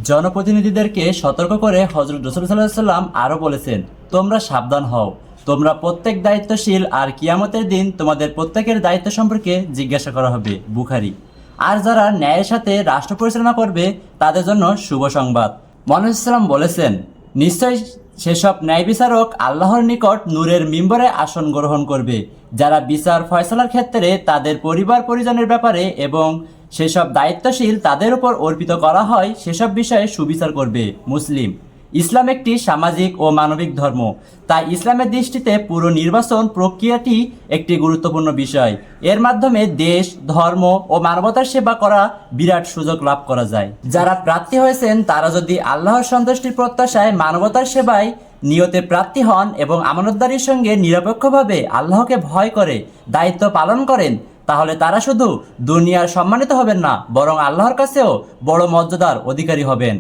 জনপ্রতিনিধিদেরকে সতর্ক করে হযরত রাসূল সাল্লাল্লাহু আলাইহি সাল্লাম আরও বলেছেন, তোমরা সাবধান হও, তোমরা প্রত্যেক দায়িত্বশীল, আর কিয়ামতের দিন তোমাদের প্রত্যেকের দায়িত্ব সম্পর্কে জিজ্ঞাসা করা হবে। বুখারী। আর যারা ন্যায়ের সাথে রাষ্ট্র পরিচালনা করবে তাদের জন্য শুভ সংবাদ। মহানবী সাল্লাম বলেছেন, নিশ্চয়ই সেসব ন্যায় বিচারক আল্লাহর নিকট নূরের মিম্বরে আসন গ্রহণ করবে, যারা বিচার ফয়সালার ক্ষেত্রে তাদের পরিবার পরিজনের ব্যাপারে এবং সেসব দায়িত্বশীল তাদের উপর অর্পিত করা হয় সেসব বিষয়ে সুবিচার করবে। মুসলিম। ইসলাম একটি সামাজিক ও মানবিক ধর্ম, তাই ইসলামের দৃষ্টিতে পুরো নির্বাচন প্রক্রিয়াটি একটি গুরুত্বপূর্ণ বিষয়। এর মাধ্যমে দেশ, ধর্ম ও মানবতার সেবা করা বিরাট সুযোগ লাভ করা যায়। যারা প্রার্থী হয়েছেন তারা যদি আল্লাহর সন্তুষ্টির প্রত্যাশায় মানবতার সেবায় নিয়তে প্রার্থী হন এবং আমানতদারির সঙ্গে নিরপেক্ষভাবে আল্লাহকে ভয় করে দায়িত্ব পালন করেন, তাহলে তারা শুধু দুনিয়ার সম্মানিত হবেন না, বরং আল্লাহর কাছেও বড় মর্যাদার অধিকারী হবেন।